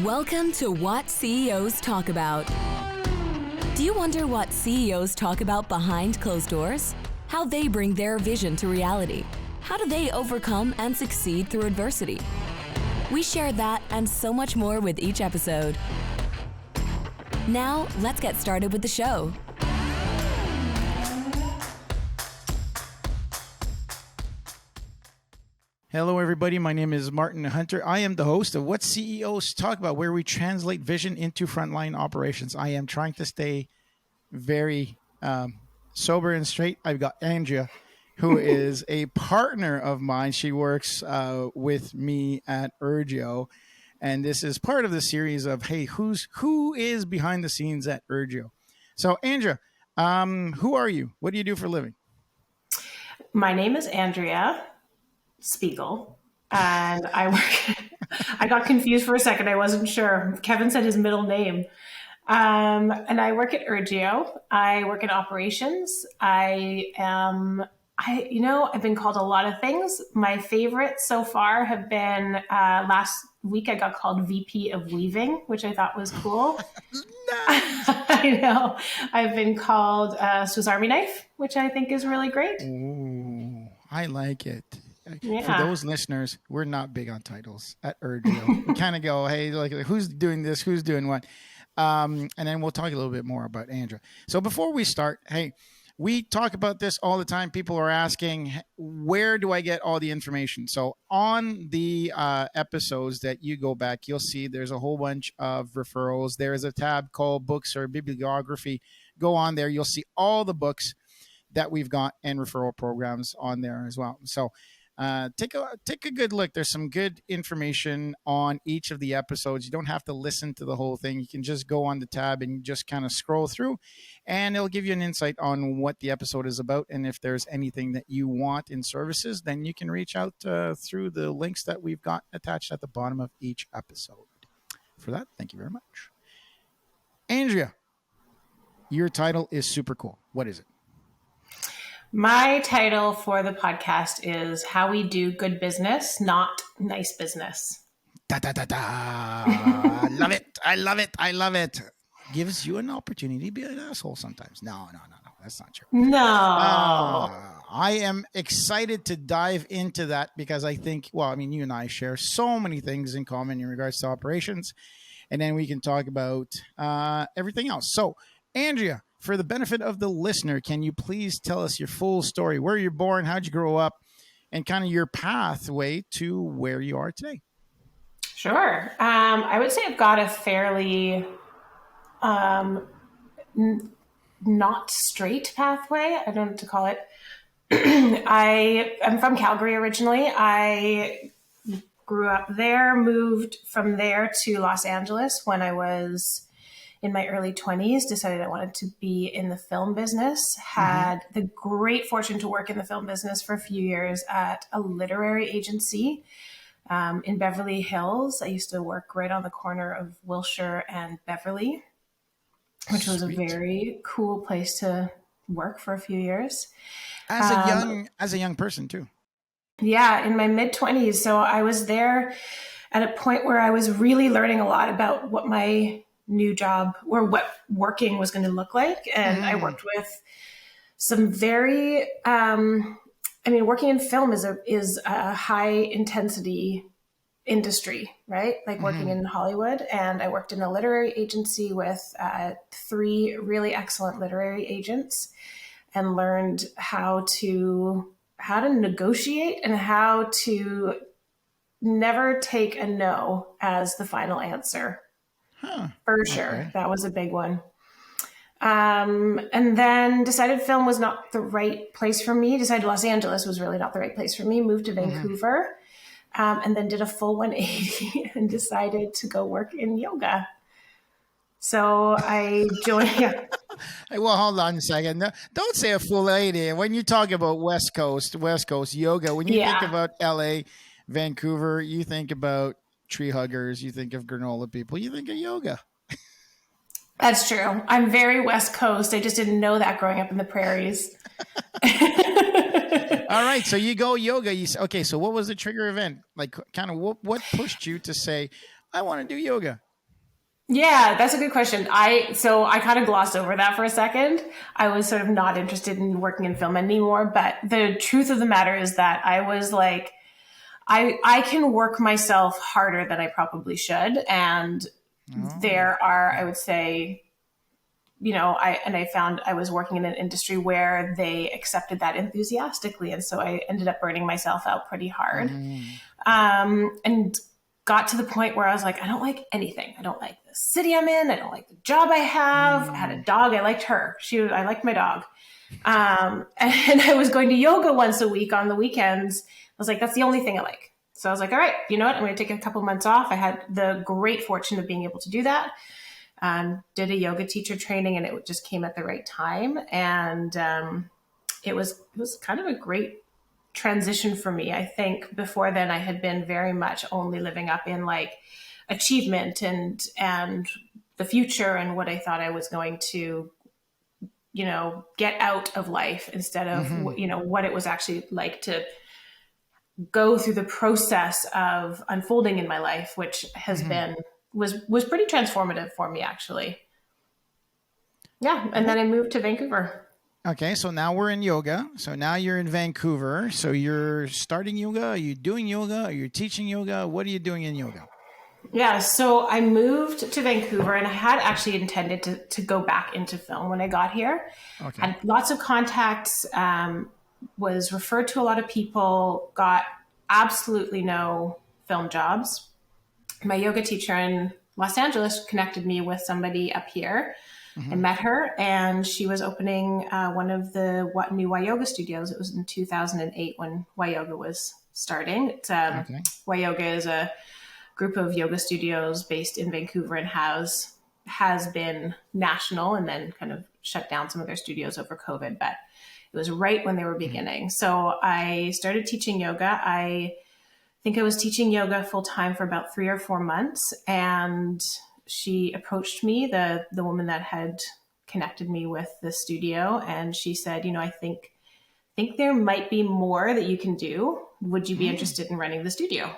Welcome to What CEOs Talk About. Do you wonder what CEOs talk about behind closed doors? How they bring their vision to reality? How do they overcome and succeed through adversity? We share that and so much more with each episode. Now, let's get started with the show. Hello, everybody. My name is Martin Hunter. I am the host of What CEOs Talk About, where we translate vision into frontline operations. I am trying to stay very sober and straight. I've got Andrea, who is a partner of mine. She works with me at Urgio. And this is part of the series of, hey, who is behind the scenes at Urgio? So, Andrea, who are you? What do you do for a living? My name is Andrea Spiegel, and I work. I got confused for a second. I wasn't sure. Kevin said his middle name. And I work at Urgio. I work in operations. I've been called a lot of things. My favorites so far have been last week I got called VP of Weaving, which I thought was cool. I know. I've been called Swiss Army Knife, which I think is really great. Ooh, I like it. Yeah. For those listeners, we're not big on titles at Urgio. We kind of go, hey, like who's doing this? Who's doing what? And then we'll talk a little bit more about Andrea. So before we start, hey, we talk about this all the time. People are asking, where do I get all the information? So on the episodes that you go back, you'll see there's a whole bunch of referrals. There is a tab called Books or Bibliography. Go on there. You'll see all the books that we've got and referral programs on there as well. So take a good look. There's some good information on each of the episodes. You don't have to listen to the whole thing. You can just go on the tab and just kind of scroll through, and it'll give you an insight on what the episode is about. And if there's anything that you want in services, then you can reach out through the links that we've got attached at the bottom of each episode. For that, thank you very much. Andrea, your title is super cool. What is it? My title for the podcast is How We Do Good Business, Not Nice Business. Da, da, da, da. I love it. I love it. I love it. Gives you an opportunity to be an asshole sometimes. No. That's not true. No. I am excited to dive into that because I think, you and I share so many things in common in regards to operations. And then we can talk about everything else. So, Andrea, for the benefit of the listener, can you please tell us your full story? Where you're born, how'd you grow up, and kind of your pathway to where you are today? Sure. I would say I've got a fairly not straight pathway. I don't know what to call it. I'm from Calgary originally. I grew up there, moved from there to Los Angeles when I was in my early 20s, decided I wanted to be in the film business, had the great fortune to work in the film business for a few years at a literary agency in Beverly Hills. I used to work right on the corner of Wilshire and Beverly, which was a very cool place to work for a few years. As a young person too. Yeah, in my mid-20s. So I was there at a point where I was really learning a lot about what my new job or what working was going to look like. And I worked with some very, working in film is a high intensity industry, right? Like working in Hollywood. And I worked in a literary agency with 3 really excellent literary agents and learned how to negotiate and how to never take a no as the final answer. For sure. Okay. That was a big one. And then decided film was not the right place for me. Decided Los Angeles was really not the right place for me. Moved to Vancouver, and then did a full 180 and decided to go work in yoga. So I joined. Yeah. Hey, well, hold on a second. No, don't say a full 80. When you talk about West Coast yoga, when you think about LA, Vancouver, you think about tree huggers, you think of granola people, you think of yoga. That's true. I'm very West Coast. I just didn't know that growing up in the prairies. All right. So you go yoga. Okay. So what was the trigger event? Like kind of what pushed you to say, I want to do yoga? Yeah, that's a good question. I kind of glossed over that for a second. I was sort of not interested in working in film anymore, but the truth of the matter is that I was like, I can work myself harder than I probably should. And Oh, there are, I okay. would say, I found I was working in an industry where they accepted that enthusiastically. And so I ended up burning myself out pretty hard. Mm-hmm. And got to the point where I was like, I don't like anything. I don't like the city I'm in. I don't like the job I have. I had a Mm. dog. I liked her. I liked my dog. And I was going to yoga once a week on the weekends. I was like, that's the only thing I like. So I was like, all right, you know what? I'm going to take a couple months off. I had the great fortune of being able to do that. Did a yoga teacher training, and it just came at the right time. And it was kind of a great transition for me. I think before then I had been very much only living up in like achievement and the future and what I thought I was going to get out of life instead of Mm-hmm. what it was actually like to go through the process of unfolding in my life, which has Mm-hmm. been was pretty transformative for me actually. Yeah, and then What? I moved to Vancouver. Okay, so now we're in yoga. So now you're in Vancouver. So you're starting yoga. Are you doing yoga? Are you teaching yoga? What are you doing in yoga? Yeah, so I moved to Vancouver and I had actually intended to go back into film when I got here. Okay. Had lots of contacts, was referred to a lot of people, got absolutely no film jobs. My yoga teacher in Los Angeles connected me with somebody up here. I Mm-hmm. met her and she was opening one of the new Y Yoga studios. It was in 2008 when Y Yoga was starting. Okay. Y Yoga is a group of yoga studios based in Vancouver and has been national and then kind of shut down some of their studios over COVID, but it was right when they were Mm-hmm. beginning. So I started teaching yoga. I think I was teaching yoga full time for about 3 or 4 months, and she approached me, the woman that had connected me with the studio, and she said, I think there might be more that you can do. Would you be Mm-hmm. interested in running the studio?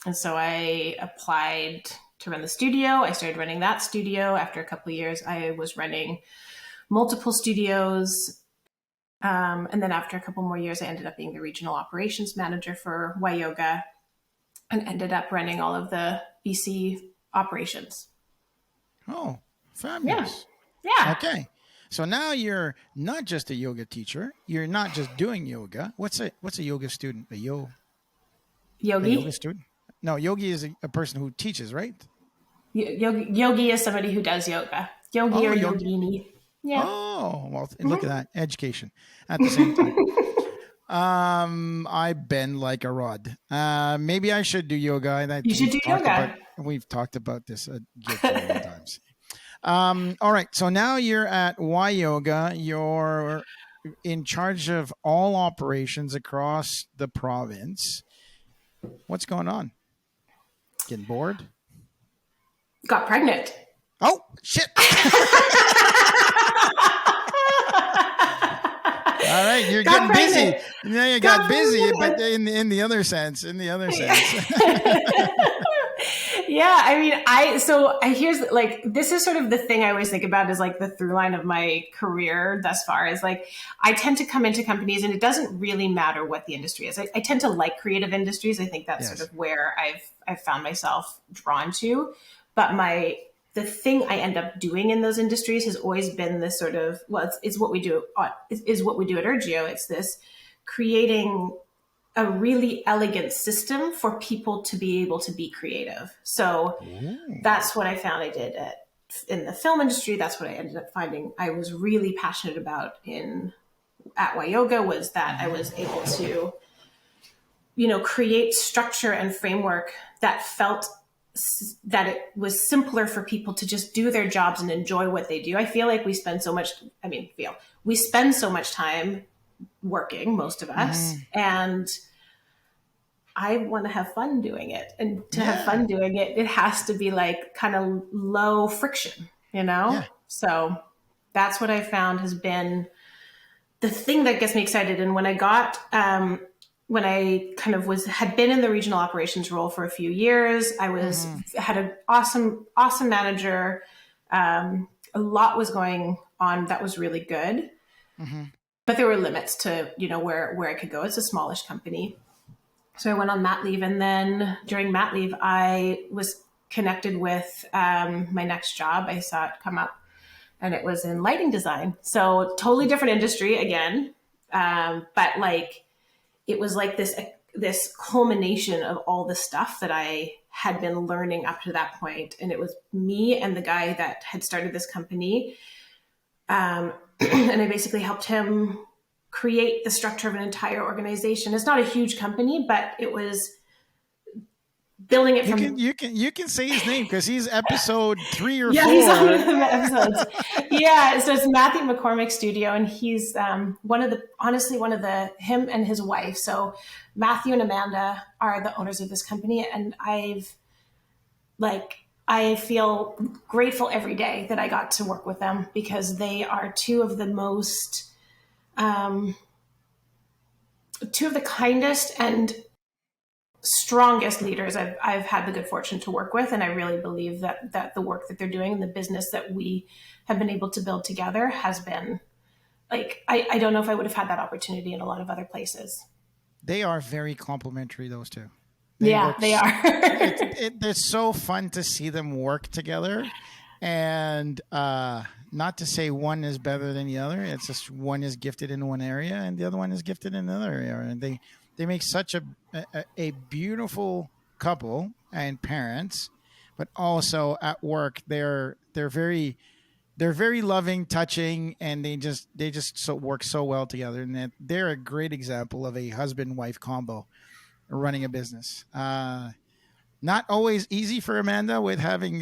And so I applied to run the studio. I started running that studio. After a couple of years, I was running multiple studios. And then after a couple more years, I ended up being the regional operations manager for Y Yoga and ended up running all of the BC operations. Oh, Yeah. fabulous. Yeah. Okay. So now you're not just a yoga teacher. You're not just doing yoga. What's a yoga student? A yoga Yogi. student? No, yogi is a person who teaches, right? Yogi is somebody who does yoga. Yogi Oh, or yogi. yogini. Yeah. Oh, well, look at Mhm. that education at the same time. I bend like a rod. Maybe I should do yoga. And You should do yoga. we've talked about this a gajillion times. All right. So now you're at Y Yoga. You're in charge of all operations across the province. What's going on? Getting bored? Got pregnant. Oh shit! All right, you're Got getting busy. pregnant. Yeah, you got Got busy, but pregnant. in the other sense, in the other sense. Yeah, I mean, here's like this is sort of the thing I always think about is like the through line of my career thus far is like I tend to come into companies and it doesn't really matter what the industry is. I tend to like creative industries. I think that's sort Yes. of where I've found myself drawn to. But the thing I end up doing in those industries has always been this sort of it's what we do is what we do at Urgio. It's this creating a really elegant system for people to be able to be creative. So Ooh. that's what I found I did in the film industry. That's what I ended up finding I was really passionate about in at Y Yoga was that I Mhm. was able to, create structure and framework that felt that it was simpler for people to just do their jobs and enjoy what they do. I feel like we spend so much, we spend so much time working, most of us, Mhm. and I want to have fun doing it. And to have Yeah. fun doing it, it has to be like kind of low friction, you know? Yeah. So that's what I found has been the thing that gets me excited. And when I got when I kind of had been in the regional operations role for a few years. I had an awesome manager. A lot was going on that was really good, but there were limits to, where I could go. It's a smallish company. So I went on mat leave, and then during mat leave, I was connected with my next job. I saw it come up, and it was in lighting design. So totally different industry again, but like it was like this culmination of all the stuff that I had been learning up to that point. And it was me and the guy that had started this company, and I basically helped him create the structure of an entire organization. It's not a huge company, but it was building it from. You can say his name because he's episode 3 or 4. Yeah, he's on the episodes. Yeah, so it's Matthew McCormick's studio, and he's one of the him and his wife. So Matthew and Amanda are the owners of this company, and I feel grateful every day that I got to work with them, because they are two of the kindest and strongest leaders I've had the good fortune to work with. And I really believe that the work that they're doing and the business that we have been able to build together has been like, I don't know if I would have had that opportunity in a lot of other places. They are very complimentary, those two. They are. It's so fun to see them work together. And not to say one is better than the other. It's just one is gifted in one area and the other one is gifted in another area. And they make such a beautiful couple and parents, but also at work they're very loving, touching, and they just work so well together. And they're a great example of a husband-wife combo running a business. Not always easy for Amanda with having,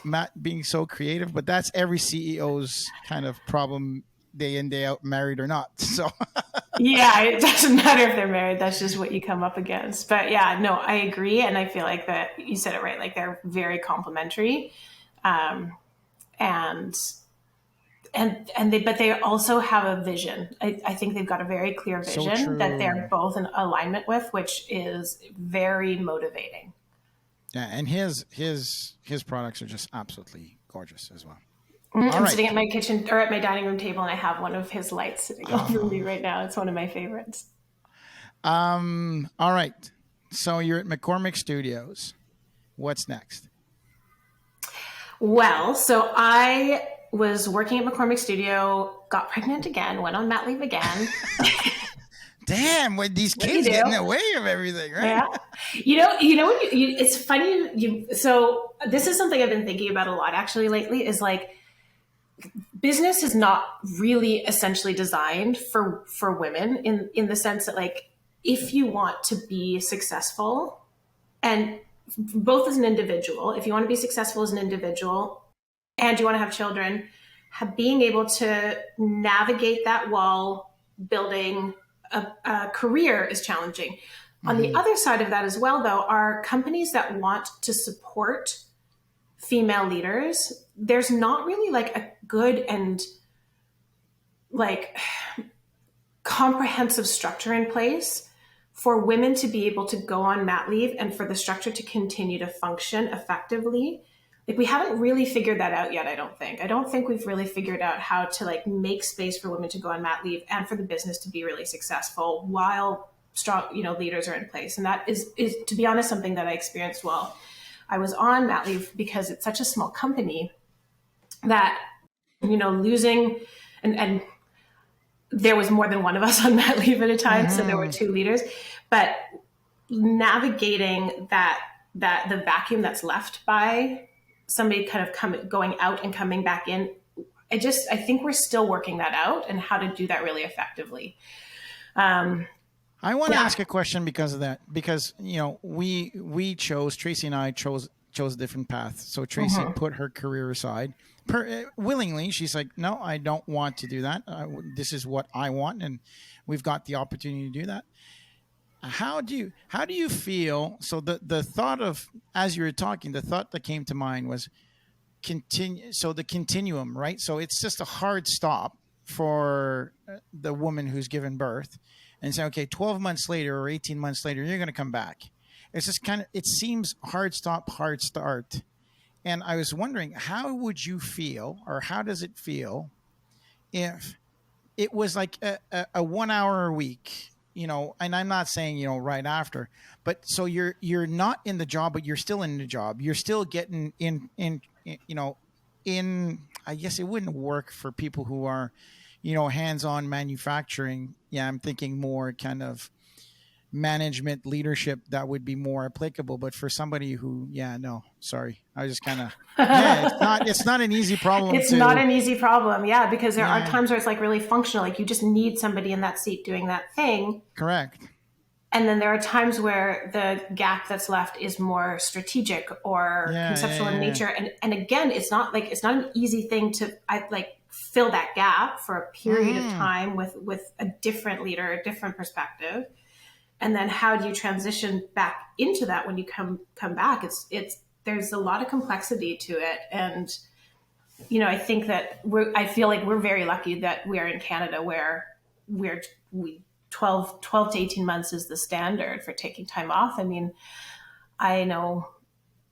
Matt being so creative, but that's every CEO's kind of problem, day in, day out, married or not. So yeah, it doesn't matter if they're married. That's just what you come up against. But yeah, no, I agree. And I feel like that you said it right. Like they're very complimentary. But they also have a vision. I think they've got a very clear vision that they're both in alignment with, which is very motivating. Yeah, and his products are just absolutely gorgeous as well. I'm sitting at my kitchen or at my dining room table, and I have one of his lights sitting over me right now. It's one of my favorites. All right. So you're at McCormick Studios. What's next? Well, so I was working at McCormick Studio, got pregnant again, went on mat leave again. Damn, with these kids get in the way of everything, right? Yeah. It's funny. So this is something I've been thinking about a lot actually lately, is like business is not really essentially designed for women in the sense that, like, if you want to be successful, and both as an individual, if you want to be successful as an individual and you want to have children, being able to navigate that while building a career is challenging. On the other side of that as well, though, are companies that want to support female leaders. There's not really like a good and like comprehensive structure in place for women to be able to go on mat leave and for the structure to continue to function effectively. Like, we haven't really figured that out yet, I don't think we've really figured out how to like make space for women to go on mat leave and for the business to be really successful while strong, leaders are in place. And that is to be honest, something that I experienced while I was on mat leave, because it's such a small company that, losing and there was more than one of us on mat leave at a time. So there were 2 leaders, but navigating the vacuum that's left by somebody kind of going out and coming back in. I think we're still working that out and how to do that really effectively. I want to ask a question because of that, because, Tracy and I chose a different path. So Tracy put her career aside willingly. She's like, no, I don't want to do that. This is what I want. And we've got the opportunity to do that. How do you feel? So the thought of, as you were talking, the thought that came to mind was continue. So the continuum, right? So it's just a hard stop for the woman who's given birth. and say, okay, 12 months later or 18 months later, you're going to come back. It's just kind of, it seems hard stop, hard start. And I was wondering, how would you feel, or how does it feel if it was like a 1 hour a week, and I'm not saying, right after, but so you're not in the job, but you're still in the job. You're still getting in, I guess it wouldn't work for people who are, hands-on manufacturing. Yeah. I'm thinking more kind of management leadership, that would be more applicable. But for somebody who, no, sorry, I was just kind of, it's not an easy problem. It's not an easy problem. Yeah. Because there are times where it's like really functional. Like you just need somebody in that seat doing that thing. Correct. And then there are times where the gap that's left is more strategic or conceptual in nature. And again, it's not an easy thing to fill that gap for a period of time with a different leader, a different perspective. And then how do you transition back into that when you come back? There's a lot of complexity to it. And, I think that I feel like we're very lucky that we are in Canada where 12 to 18 months is the standard for taking time off. I mean, I know,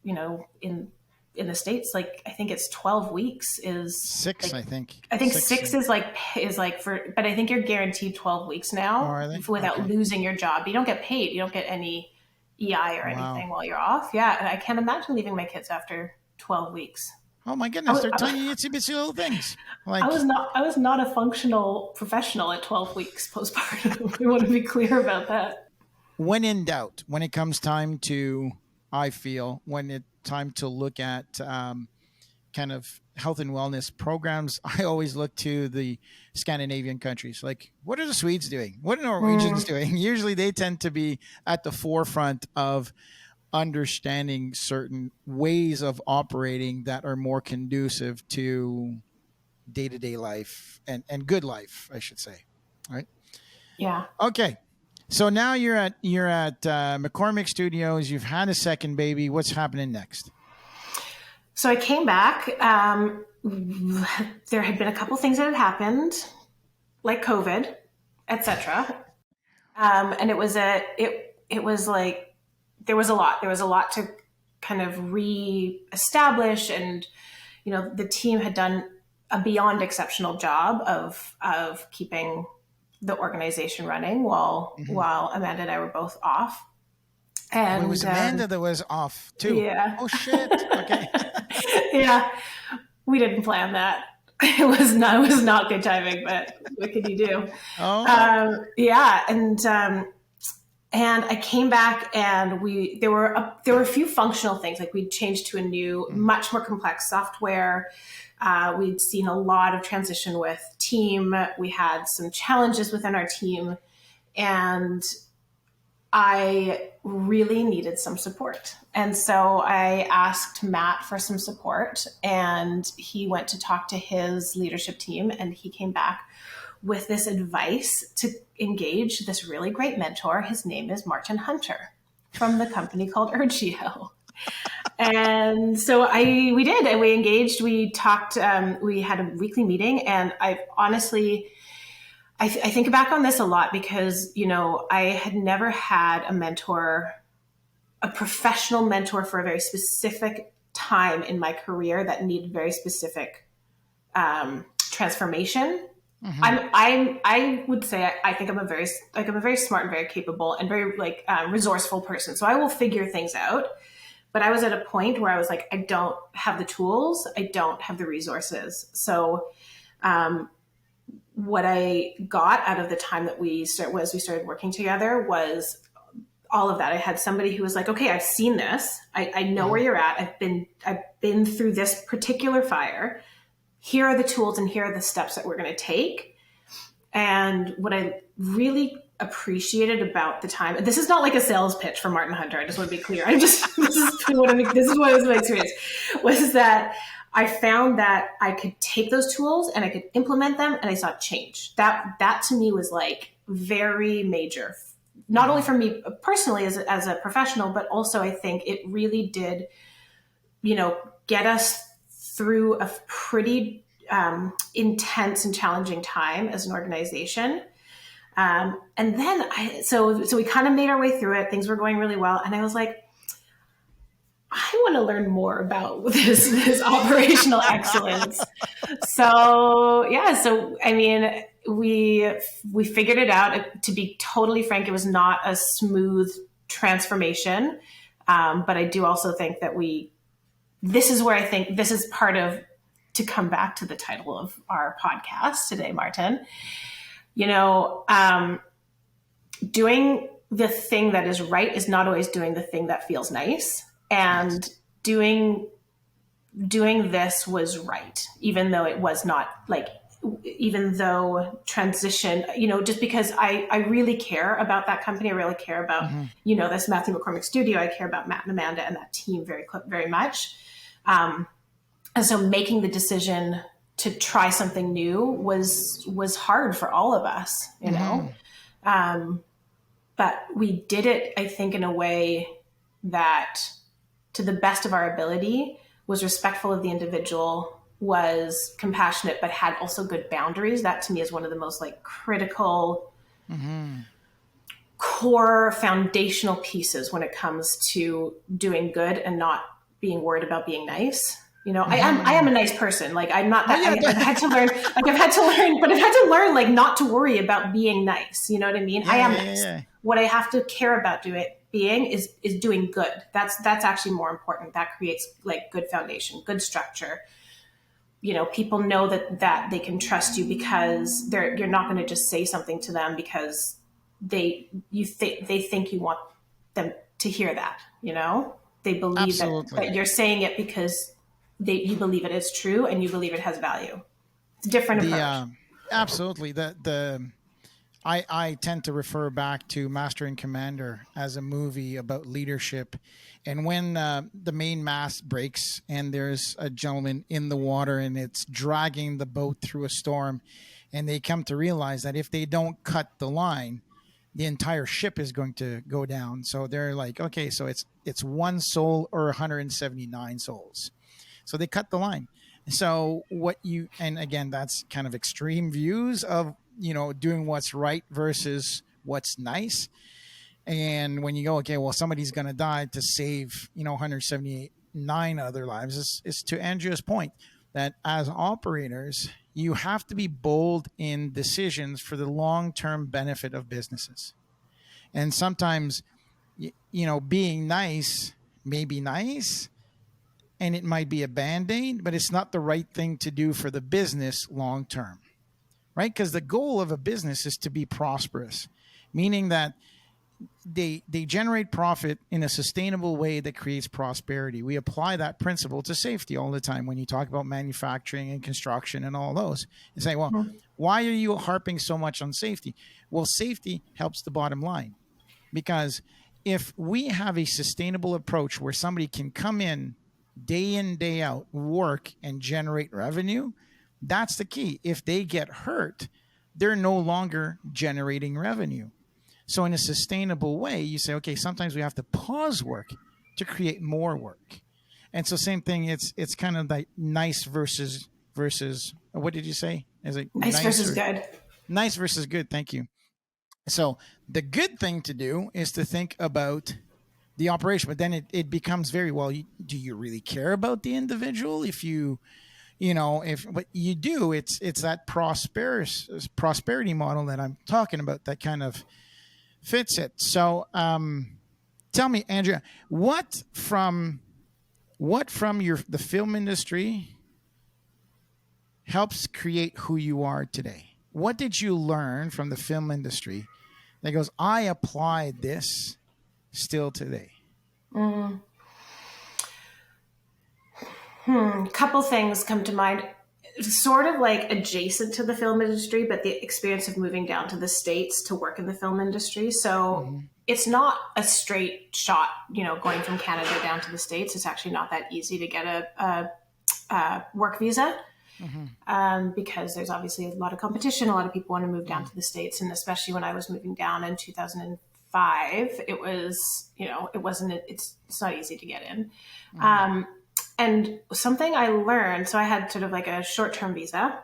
in the States, like I think it's 12 weeks is 6, like, I think. I think 6 is like but I think you're guaranteed 12 weeks now without losing your job. You don't get paid. You don't get any EI or anything while you're off. Yeah. And I can't imagine leaving my kids after 12 weeks. Oh my goodness. They're tiny, itsy bitsy little things. Like, I was not a functional professional at 12 weeks postpartum. We want to be clear about that. When in doubt, when it comes time to, I feel, when it's time to look at kind of health and wellness programs, I always look to the Scandinavian countries. Like, what are the Swedes doing? What are Norwegians doing? Usually they tend to be at the forefront of understanding certain ways of operating that are more conducive to day-to-day life and good life, I should say. Right? Yeah. Okay. So now you're at McCormick Studios. You've had a second baby. What's happening next? So I came back. There had been a couple things that had happened, like COVID, etc. And it was like there was a lot. There was a lot to kind of re-establish, and the team had done a beyond exceptional job of keeping the organization running while Amanda and I were both off. And it was Amanda that was off too. Yeah. Oh shit. Okay. Yeah. We didn't plan that. It was not good timing, but what could you do? Oh. Yeah. And I came back, and there were a few functional things. Like we'd changed to a new, much more complex software. We'd seen a lot of transition with team. We had some challenges within our team, and I really needed some support. And so I asked Matt for some support, and he went to talk to his leadership team, and he came back with this advice to engage this really great mentor. His name is Martin Hunter from the company called Urgio. And so we did, and we engaged, we talked, we had a weekly meeting, and I honestly, I think back on this a lot because, I had never had a mentor, a professional mentor for a very specific time in my career that needed very specific transformation. Mm-hmm. I would say I think I'm a very smart and very capable and very resourceful person. So I will figure things out. But I was at a point where I was like, I don't have the tools. I don't have the resources. So what I got out of the time that we started working together was all of that. I had somebody who was like, okay, I've seen this. I know where you're at. I've been through this particular fire. Here are the tools and here are the steps that we're going to take. And what I really appreciated about the time, this is not like a sales pitch for Martin Hunter. I just want to be clear. this is what was my experience, was that I found that I could take those tools and I could implement them, and I saw change. That to me was like very major, not only for me personally as a professional, but also I think it really did, get us through a pretty intense and challenging time as an organization. And then so we kind of made our way through it. Things were going really well. And I was like, I want to learn more about this operational excellence. So I mean, we figured it out. To be totally frank, it was not a smooth transformation. But I do also think that this is where I think this is part of, to come back to the title of our podcast today, Martin, doing the thing that is right is not always doing the thing that feels nice. And doing this was right, even though it was not like, even though transition, just because I really care about that company. I really care about, this Matthew McCormick studio. I care about Matt and Amanda and that team very much. And so making the decision to try something new was hard for all of us, but we did it, I think, in a way that, to the best of our ability, was respectful of the individual, was compassionate, but had also good boundaries. That to me is one of the most critical, core foundational pieces when it comes to doing good and not being worried about being nice. I am a nice person. I'm not that. I've had to learn. But I've had to learn not to worry about being nice. You know what I mean? I am nice. Yeah. What I have to care about being is doing good. That's actually more important. That creates good foundation, good structure. People know that they can trust you because you're not going to just say something to them because they think you want them to hear that. They believe that you're saying it because you believe it is true and you believe it has value. It's a different approach. Absolutely. I tend to refer back to Master and Commander as a movie about leadership. And when the main mast breaks and there's a gentleman in the water and it's dragging the boat through a storm, and they come to realize that if they don't cut the line, the entire ship is going to go down. So they're like, okay, so it's one soul or 179 souls. So they cut the line. So and again, that's kind of extreme views of, doing what's right versus what's nice. And when you go, okay, well, somebody's going to die to save, 179 other lives, is to Andrea's point that as operators, you have to be bold in decisions for the long-term benefit of businesses. And sometimes, being nice may be nice, and it might be a Band-Aid, but it's not the right thing to do for the business long term, right? Because the goal of a business is to be prosperous, meaning that they generate profit in a sustainable way that creates prosperity. We apply that principle to safety all the time when you talk about manufacturing and construction and all those. And say, well, why are you harping so much on safety? Well, safety helps the bottom line, because if we have a sustainable approach where somebody can come in, day out, work and generate revenue, that's the key. If they get hurt, they're no longer generating revenue. So in a sustainable way, you say, okay, sometimes we have to pause work to create more work. And so same thing, it's kind of like nice versus what did you say? Is it nice versus good? Nice versus good. Thank you. So the good thing to do is to think about the operation, but then it becomes very well. Do you really care about the individual? If if what you do, it's that prosperity model that I'm talking about that kind of fits it. So, tell me, Andrea, what from the film industry helps create who you are today? What did you learn from the film industry that goes, I applied this still today? Couple things come to mind, sort of adjacent to the film industry, but the experience of moving down to the States to work in the film industry. So it's not a straight shot, going from Canada down to the States. It's actually not that easy to get a work visa. Because there's obviously a lot of competition. A lot of people want to move down to the States. And especially when I was moving down in 2005, it was, it's not easy to get in. And something I learned, so I had sort of a short-term visa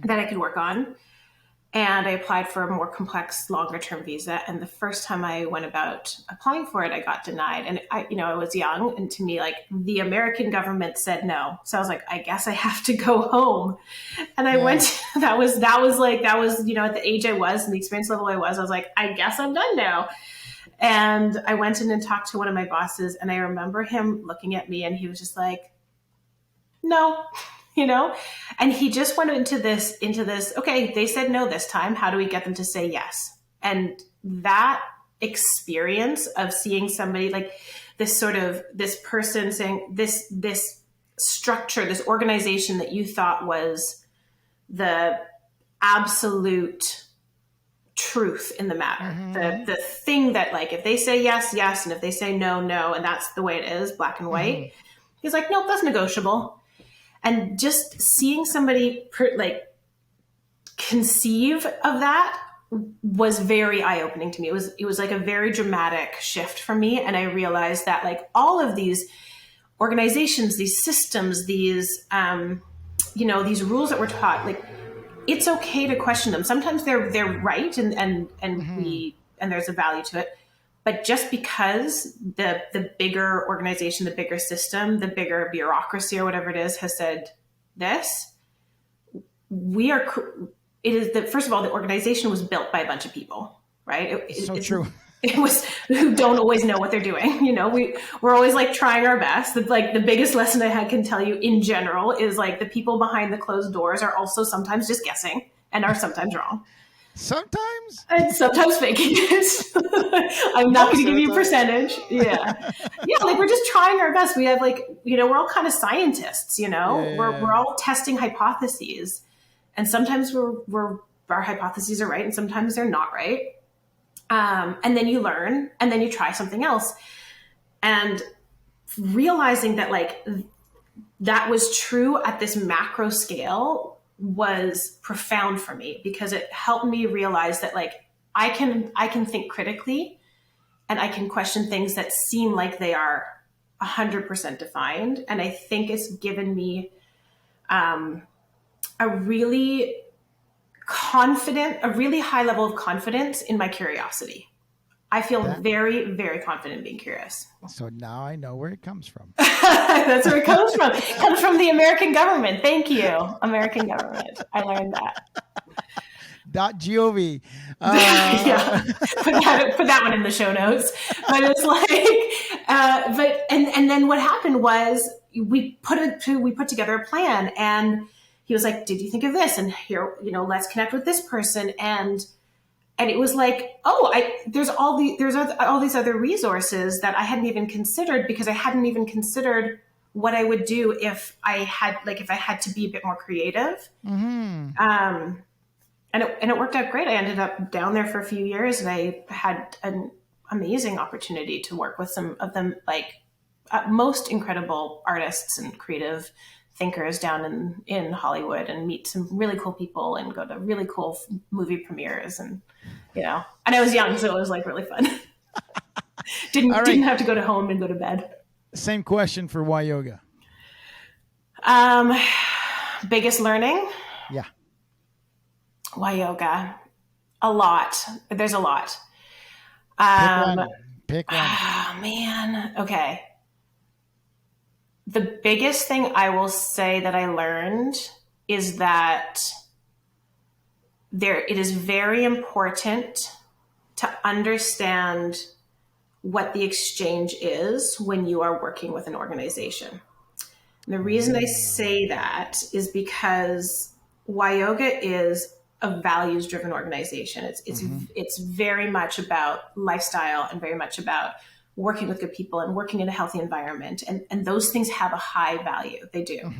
that I could work on. And I applied for a more complex, longer term visa. And the first time I went about applying for it, I got denied. And I was young. And to me, like, the American government said no. So I was like, I guess I have to go home. And I went, that was, at the age I was and the experience level I was like, I guess I'm done now. And I went in and talked to one of my bosses. And I remember him looking at me and he was just like, no. And he just went into this, okay, they said no this time. How do we get them to say yes? And that experience of seeing somebody like this person saying this structure, this organization that you thought was the absolute truth in the matter, the thing that, like, if they say yes, yes, and if they say no, no, and that's the way it is, black and white. He's like, nope, that's negotiable. And just seeing somebody conceive of that was very eye-opening to me. It was like a very dramatic shift for me. And I realized that, like, all of these organizations, these systems, these, these rules that we're taught, like, it's okay to question them. Sometimes they're right. And there's a value to it. But just because the bigger organization, the bigger system, the bigger bureaucracy or whatever it is has said this, first of all, the organization was built by a bunch of people, right? It's true. It was who don't always know what they're doing. We're always like trying our best. Like, the biggest lesson I can tell you in general is, like, the people behind the closed doors are also sometimes just guessing and are sometimes wrong. Sometimes? And sometimes faking it. I'm not going to give you a percentage. Yeah. Yeah. Like, we're just trying our best. We have, like, we're all kind of scientists, we're all testing hypotheses, and sometimes our hypotheses are right and sometimes they're not right. And then you learn and then you try something else, and realizing that, like, that was true at this macro scale was profound for me, because it helped me realize that, like, I can think critically and I can question things that seem like they are 100% defined. And I think it's given me a really high level of confidence in my curiosity. I feel very, very confident in being curious. So now I know where it comes from. That's where it comes from. It comes from the American government. Thank you, American government. I learned that. .gov. Yeah, put that one in the show notes. But it's like, and then what happened was we put together a plan, and he was like, "Did you think of this?" And here, let's connect with this person, and it was like, there's all these other resources that I hadn't even considered, because I hadn't even considered what I would do if I had to be a bit more creative. And it worked out great. I ended up down there for a few years, and I had an amazing opportunity to work with some of them, like, most incredible artists and creative thinkers down in Hollywood, and meet some really cool people and go to really cool movie premieres, and I was young, so it was, like, really fun. Didn't have to go to home and go to bed. Same question for why yoga. Biggest learning? Yeah. Why yoga? A lot. There's a lot. Pick one. Oh, man. Okay. The biggest thing I will say that I learned is that it is very important to understand what the exchange is when you are working with an organization. And the reason I say that is because Yoga is a values-driven organization. It's very much about lifestyle and very much about working with good people and working in a healthy environment. And those things have a high value. They do.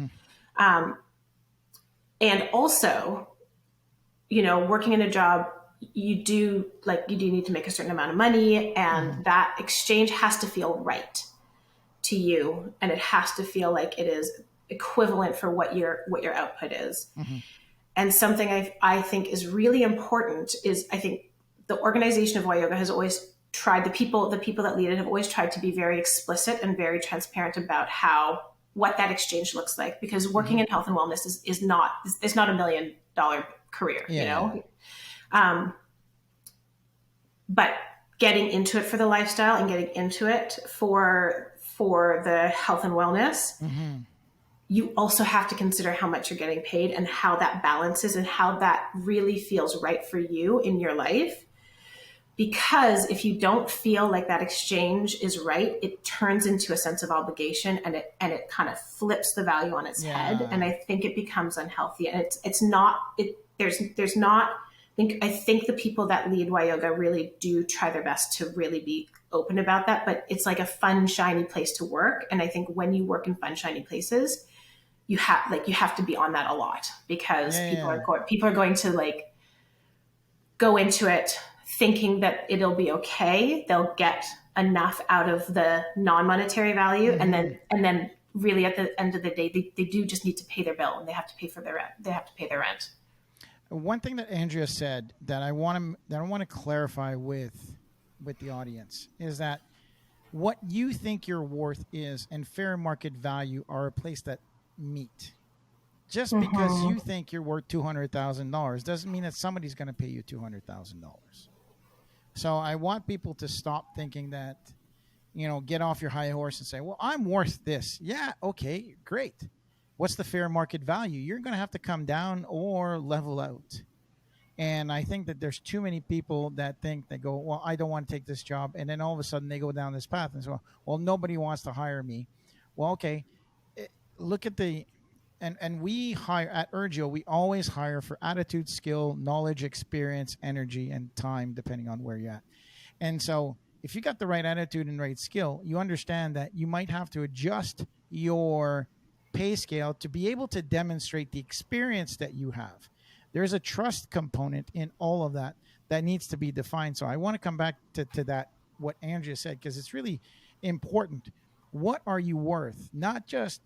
And also, working in a job, you do need to make a certain amount of money, and that exchange has to feel right to you. And it has to feel like it is equivalent for what your output is. And something I think is really important is, I think the organization of Yoga has always tried, the people that lead it have always tried to be very explicit and very transparent about what that exchange looks like, because working in health and wellness is not $1 million career, Yeah. you know? But getting into it for the lifestyle and getting into it for the health and wellness, you also have to consider how much you're getting paid and how that balances and how that really feels right for you in your life. Because if you don't feel like that exchange is right, it turns into a sense of obligation, and it kind of flips the value on its head. And I think it becomes unhealthy. And there's not, I think the people that lead Y Yoga really do try their best to really be open about that, but it's like a fun, shiny place to work. And I think when you work in fun, shiny places, you have to be on that a lot, because people are going to like go into it thinking that it'll be okay. They'll get enough out of the non-monetary value. And then really at the end of the day, they do just need to pay their bill, and they have to pay for their rent. They have to pay their rent. One thing that Andrea said that I want to clarify with the audience is that what you think your worth is and fair market value are a place that meet. Just because you think you're worth $200,000 doesn't mean that somebody's going to pay you $200,000. So I want people to stop thinking that, get off your high horse and say, well, I'm worth this. Yeah, okay, great. What's the fair market value? You're going to have to come down or level out. And I think that there's too many people that go, well, I don't want to take this job. And then all of a sudden they go down this path and say, well, nobody wants to hire me. Well, okay, look at and we hire at Urgio, we always hire for attitude, skill, knowledge, experience, energy, and time, depending on where you're at. And so if you got the right attitude and right skill, you understand that you might have to adjust your pay scale to be able to demonstrate the experience that you have. There's a trust component in all of that needs to be defined. So I want to come back to that, what Andrea said, because it's really important. What are you worth? Not just,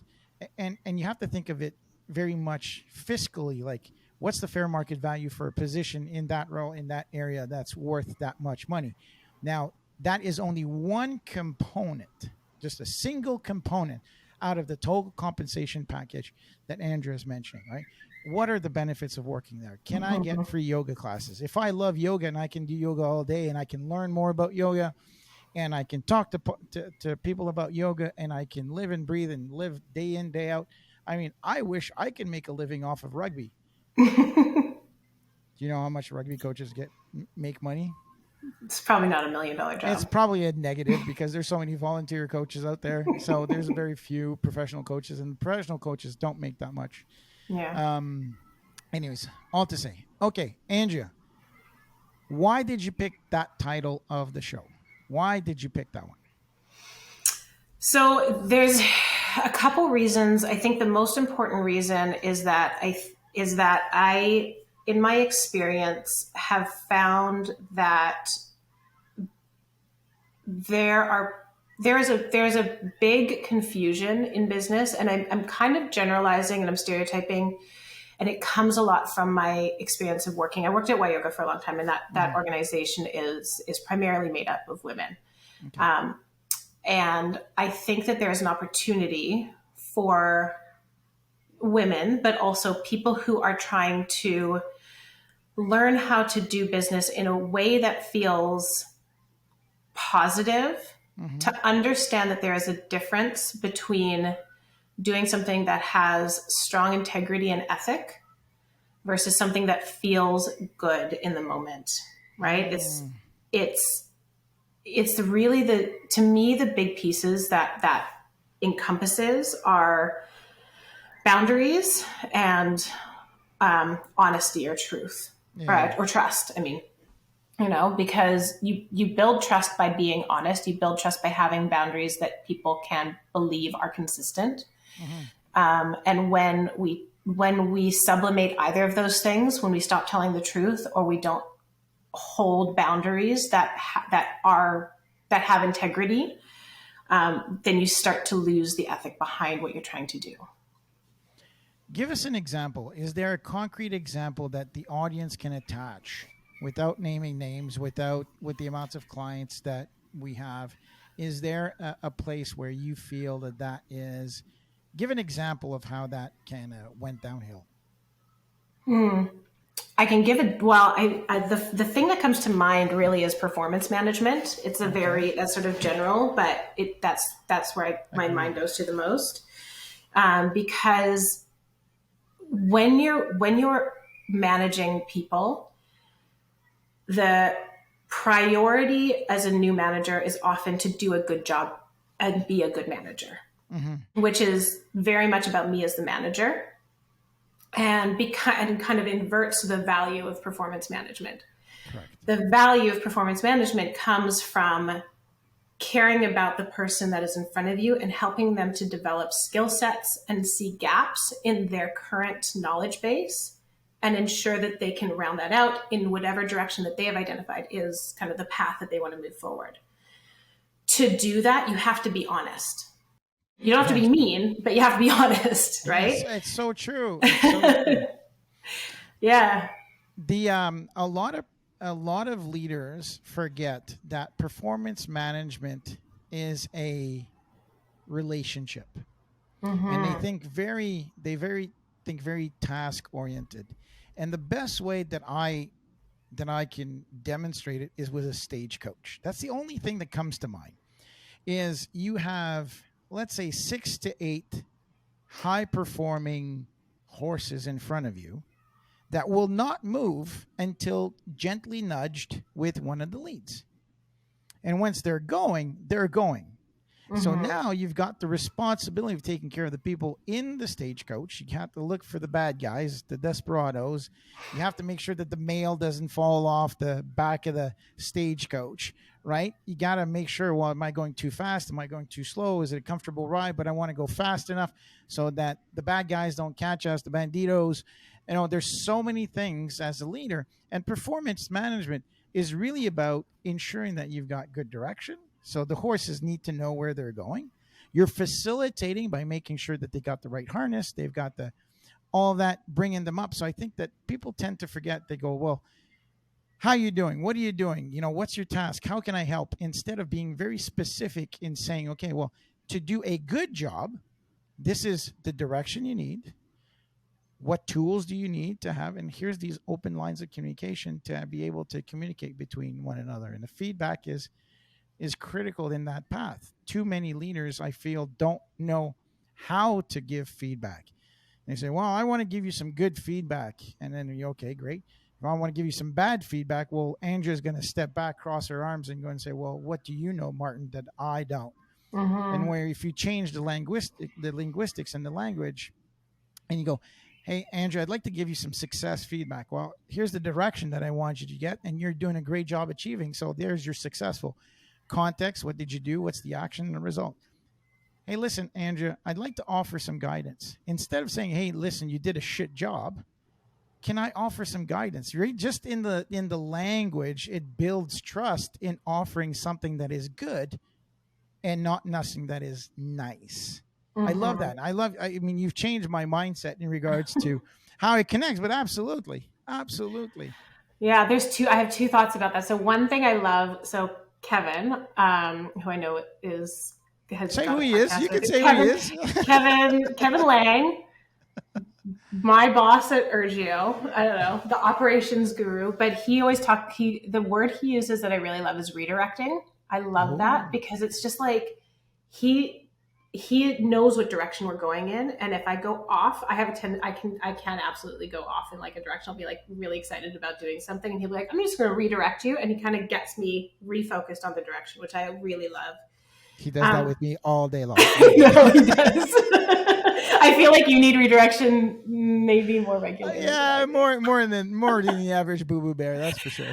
and you have to think of it very much fiscally, like what's the fair market value for a position in that role, in that area that's worth that much money. Now, that is only one component, just a single component out of the total compensation package that Andrea is mentioning, right? What are the benefits of working there? Can I get free yoga classes? If I love yoga and I can do yoga all day and I can learn more about yoga and I can talk to people about yoga and I can live and breathe and live day in, day out. I mean, I wish I could make a living off of rugby. Do you know how much rugby coaches make money? It's probably not $1 million job. It's probably a negative because there's so many volunteer coaches out there. So there's very few professional coaches, and professional coaches don't make that much. Yeah. Anyways, all to say. Okay, Andrea, why did you pick that title of the show? Why did you pick that one? So there's a couple reasons. I think the most important reason is that I, in my experience, have found that there's a big confusion in business, and I'm kind of generalizing and I'm stereotyping, and it comes a lot from my experience of working. I worked at Y Yoga for a long time, and that organization is primarily made up of women. Okay. And I think that there's an opportunity for women, but also people who are trying to learn how to do business in a way that feels positive, to understand that there is a difference between doing something that has strong integrity and ethic versus something that feels good in the moment, right? It's really to me, the big pieces that encompasses are boundaries and honesty or truth, right? Or trust. I mean, because you build trust by being honest. You build trust by having boundaries that people can believe are consistent. And when we sublimate either of those things, when we stop telling the truth or we don't hold boundaries that have integrity, then you start to lose the ethic behind what you're trying to do. Give us an example. Is there a concrete example that the audience can attach without naming names, with the amounts of clients that we have? Is there a place where you feel that is, give an example of how that went downhill? I can give it. Well, the thing that comes to mind really is performance management. It's a that's sort of general, but that's where my mind goes to the most, because when you're managing people, the priority as a new manager is often to do a good job and be a good manager, which is very much about me as the manager, and kind of inverts the value of performance management. Correct. The value of performance management comes from caring about the person that is in front of you and helping them to develop skill sets and see gaps in their current knowledge base and ensure that they can round that out in whatever direction that they have identified is kind of the path that they want to move forward. To do that, you have to be honest. You don't have to be mean, but you have to be honest, right? It's so true. It's so true. Yeah. A lot of leaders forget that performance management is a relationship, and they think very task oriented. And the best way that I can demonstrate it is with a stage coach. That's the only thing that comes to mind. Is you have, let's say, 6 to 8 high performing horses in front of you that will not move until gently nudged with one of the leads. And once they're going, they're going. So now you've got the responsibility of taking care of the people in the stagecoach. You have to look for the bad guys, the desperados. You have to make sure that the mail doesn't fall off the back of the stagecoach, right? You got to make sure, well, am I going too fast? Am I going too slow? Is it a comfortable ride? But I want to go fast enough so that the bad guys don't catch us, the banditos. You know, there's so many things as a leader. And performance management is really about ensuring that you've got good direction. So the horses need to know where they're going. You're facilitating by making sure that they got the right harness. They've got all that, bringing them up. So I think that people tend to forget. They go, well, how are you doing? What are you doing? You know, what's your task? How can I help? Instead of being very specific in saying, okay, well, to do a good job, this is the direction you need. What tools do you need to have? And here's these open lines of communication to be able to communicate between one another. And the feedback is critical in that path. Too many leaders, I feel, don't know how to give feedback. And they say, well, I want to give you some good feedback. And then you're okay, great. If I want to give you some bad feedback, well, Andrea's going to step back, cross her arms, and go and say, well, what do you know, Martin, that I don't? And where if you change the linguistics and the language, and you go, hey, Andrea, I'd like to give you some success feedback. Well, here's the direction that I want you to get, and you're doing a great job achieving. So there's your successful context. What did you do? What's the action and the result? Hey, listen, Andrea, I'd like to offer some guidance. Instead of saying, hey, listen, you did a shit job, can I offer some guidance? Right? Just in the language, it builds trust in offering something that is good and not nothing that is nice. I love that. I mean, you've changed my mindset in regards to how it connects, but absolutely. Yeah, I have two thoughts about that. So one thing I love, so Kevin, who I know has say who he is. You can say Kevin, who he is. Kevin Lang, my boss at Urgio. I don't know, the operations guru, but he always the word he uses that I really love is redirecting. I love that because it's just like he knows what direction we're going in, and if I go off, I can absolutely go off in like a direction. I'll be like really excited about doing something, and he'll be like, I'm just going to redirect you, and he kind of gets me refocused on the direction, which I really love. He does that with me all day long. No, he does. I feel like you need redirection maybe more regularly. Yeah, more than the average boo-boo bear, that's for sure.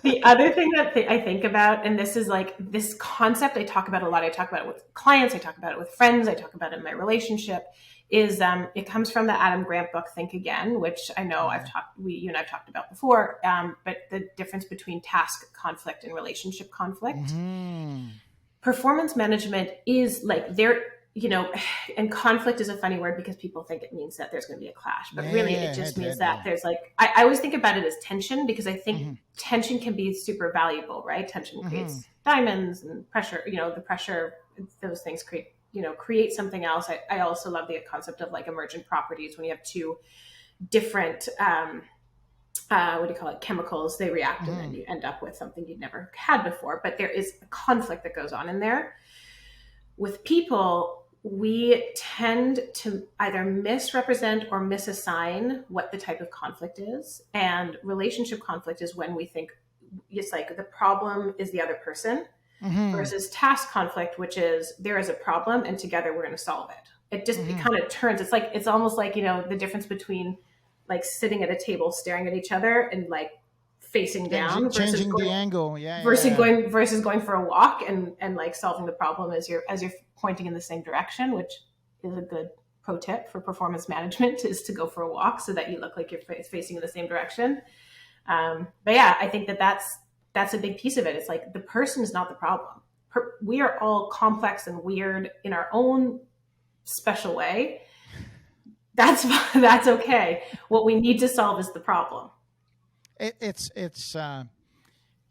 The other thing that I think about, and this is like this concept I talk about a lot. I talk about it with clients. I talk about it with friends. I talk about it in my relationship. Is it comes from the Adam Grant book, Think Again, which I know you and I've talked about before. But the difference between task conflict and relationship conflict. Performance management is like and conflict is a funny word because people think it means that there's going to be a clash, but really it just means that there's like, I always think about it as tension because I think tension can be super valuable, right? Tension creates diamonds and pressure, the pressure, those things create something else. I also love the concept of like emergent properties when you have two different, what do you call it, chemicals, they react, and then you end up with something you'd never had before. But there is a conflict that goes on in there. With people, we tend to either misrepresent or misassign what the type of conflict is. And relationship conflict is when we think it's like the problem is the other person, versus task conflict, which is there is a problem and together we're going to solve it. It just, it kind of turns, it's almost like, the difference between like sitting at a table staring at each other and like facing down changing the angle, versus going for a walk and like solving the problem as you're pointing in the same direction, which is a good pro tip for performance management, is to go for a walk so that you look like you're facing in the same direction. But yeah, I think that's a big piece of it. It's like the person is not the problem. We are all complex and weird in our own special way. That's okay. What we need to solve is the problem. It's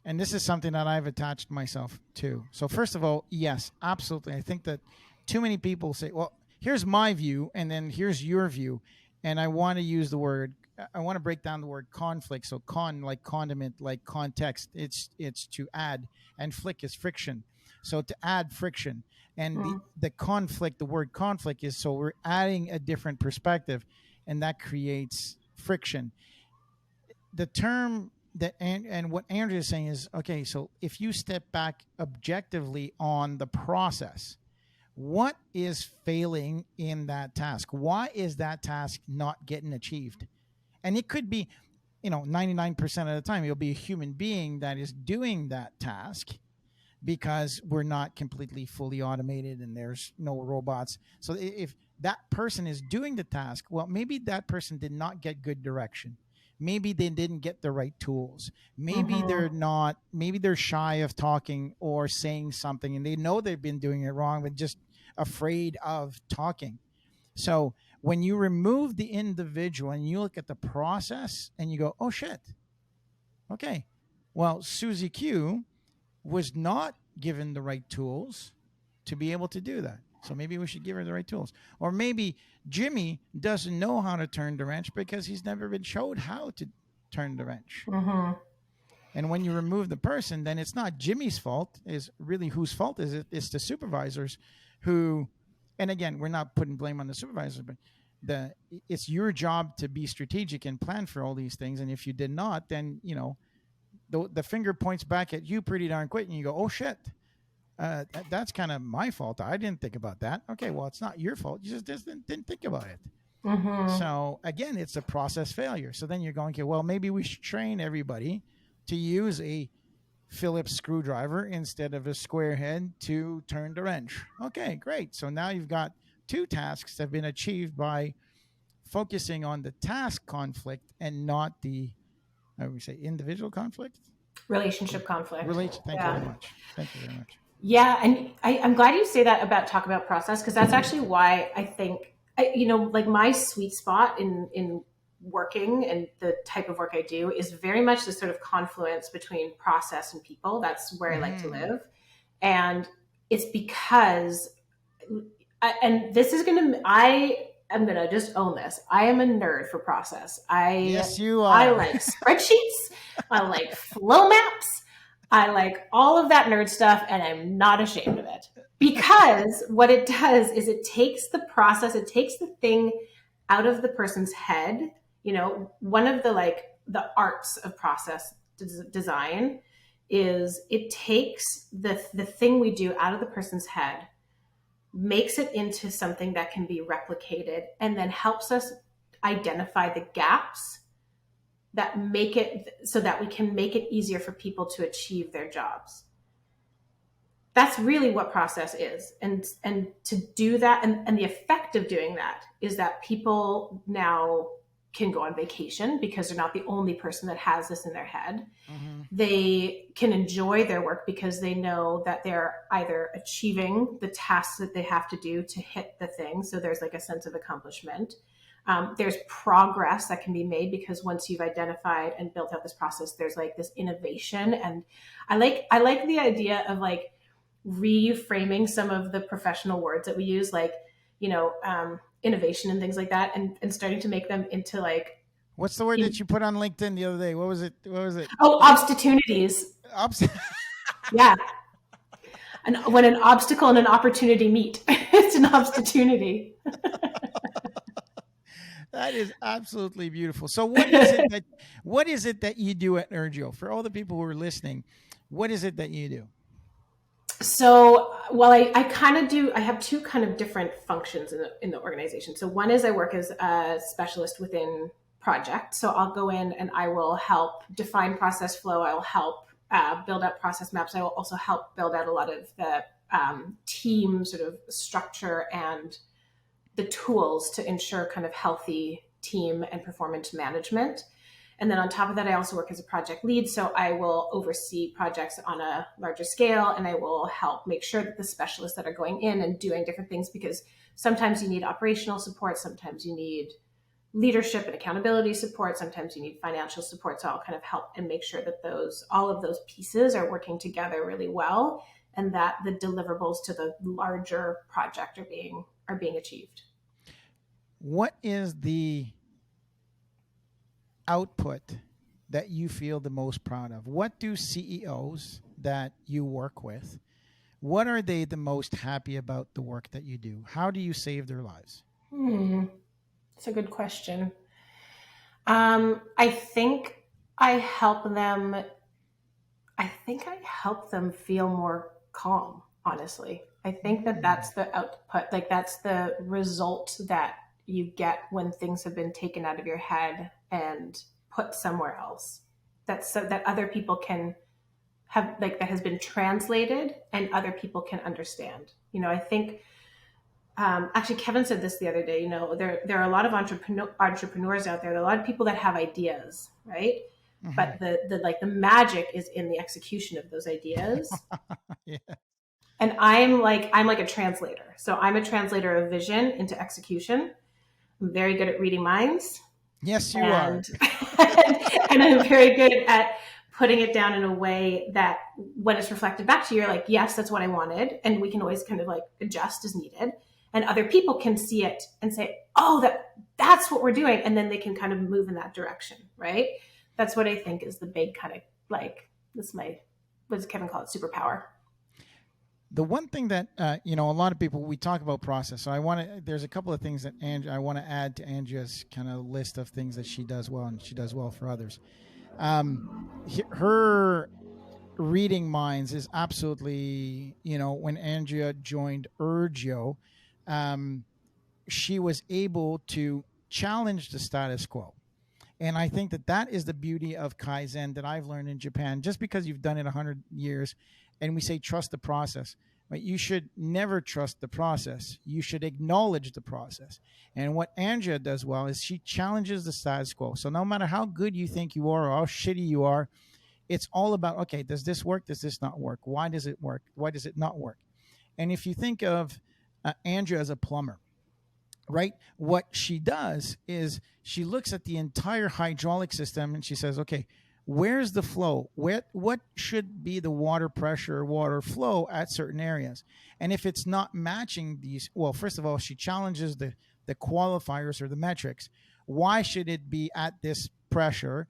and this is something that I've attached myself to. So first of all, yes, absolutely. I think that too many people say, well, here's my view and then here's your view. And I want to break down the word conflict. So like condiment, like context, it's to add, and flick is friction. So to add friction, and the conflict, the word conflict is, so we're adding a different perspective, and that creates friction. The term that, and what Andrea is saying is, okay, so if you step back objectively on the process, what is failing in that task? Why is that task not getting achieved? And it could be, 99% of the time, it'll be a human being that is doing that task, because we're not completely fully automated and there's no robots. So if that person is doing the task, well, maybe that person did not get good direction. Maybe they didn't get the right tools. Maybe they're shy of talking or saying something, and they know they've been doing it wrong, but just afraid of talking. So when you remove the individual and you look at the process and you go, oh shit, okay, well, Susie Q was not given the right tools to be able to do that. So maybe we should give her the right tools. Or maybe Jimmy doesn't know how to turn the wrench because he's never been showed how to turn the wrench. And when you remove the person, then it's not Jimmy's fault. Is really whose fault is it? It's the supervisors who, and again, we're not putting blame on the supervisors, but it's your job to be strategic and plan for all these things. And if you did not, then, the finger points back at you pretty darn quick, and you go, oh shit, that's kind of my fault. I didn't think about that. Okay, well, it's not your fault. You just didn't think about it. So again, it's a process failure. So then you're going, okay, well, maybe we should train everybody to use a Phillips screwdriver instead of a square head to turn the wrench. Okay, great. So now you've got two tasks that have been achieved by focusing on the task conflict and not the, how do we say, individual conflict? Relationship conflict. Thank you very much. Thank you very much. Yeah. And I'm glad you say that talk about process, because that's actually why I think, like my sweet spot in working and the type of work I do is very much this sort of confluence between process and people. That's where I like to live. And it's because, and this is I'm going to just own this. I am a nerd for process. Yes, you are. I like spreadsheets. I like flow maps. I like all of that nerd stuff, and I'm not ashamed of it. Because what it does is it takes the process, it takes the thing out of the person's head. One of the arts of process design is it takes the thing we do out of the person's head, makes it into something that can be replicated, and then helps us identify the gaps that make it so that we can make it easier for people to achieve their jobs. That's really what process is. And to do that, and the effect of doing that is that people now can go on vacation because they're not the only person that has this in their head. They can enjoy their work because they know that they're either achieving the tasks that they have to do to hit the thing. So there's like a sense of accomplishment. There's progress that can be made because once you've identified and built out this process, there's like this innovation. And I like the idea of like reframing some of the professional words that we use, like, innovation and things like that, and starting to make them into like What's the word that you put on LinkedIn the other day? What was it? Oh, opportunities. Yeah. And when an obstacle and an opportunity meet, it's an opportunity. That is absolutely beautiful. So what is it that you do at Urgio? For all the people who are listening, what is it that you do? So, well, I kind of do, I have two kind of different functions in the organization. So one is I work as a specialist within project. So I'll go in and I will help define process flow. I'll help build out process maps. I will also help build out a lot of the team sort of structure and the tools to ensure kind of healthy team and performance management. And then on top of that, I also work as a project lead. So I will oversee projects on a larger scale, and I will help make sure that the specialists that are going in and doing different things, because sometimes you need operational support, sometimes you need leadership and accountability support, sometimes you need financial support. So I'll kind of help and make sure that all of those pieces are working together really well, and that the deliverables to the larger project are being achieved. What is the output that you feel the most proud of? What do CEOs that you work with, what are they the most happy about the work that you do? How do you save their lives? That's a good question. I think I help them feel more calm, honestly. I think that that's the output, like that's the result that you get when things have been taken out of your head and put somewhere else. That's so that other people can have, like, that has been translated and other people can understand. I think actually Kevin said this the other day. There are a lot of entrepreneurs out there. There are a lot of people that have ideas, right? Mm-hmm. But the magic is in the execution of those ideas. Yeah. And I'm like a translator. So I'm a translator of vision into execution. I'm very good at reading minds. Yes, you are. And I'm very good at putting it down in a way that when it's reflected back to you, you're like, yes, that's what I wanted. And we can always kind of like adjust as needed. And other people can see it and say, oh, that's what we're doing. And then they can kind of move in that direction, right? That's what I think is the big kind of like, what does Kevin call it? Superpower. The one thing that, a lot of people, we talk about process. So there's a couple of things that I want to add to Andrea's kind of list of things that she does well, and she does well for others. Her reading minds is absolutely, when Andrea joined Urgio, she was able to challenge the status quo. And I think that is the beauty of Kaizen that I've learned in Japan. Just because you've done it 100 years and we say trust the process, but you should never trust the process. You should acknowledge the process. And what Andrea does well is she challenges the status quo. So no matter how good you think you are or how shitty you are, it's all about, okay, does this work? Does this not work? Why does it work? Why does it not work? And if you think of Andrea as a plumber, right? What she does is she looks at the entire hydraulic system and she says, okay, where's the flow? What should be the water pressure, water flow at certain areas? And if it's not matching these, well, first of all, she challenges the qualifiers or the metrics. Why should it be at this pressure?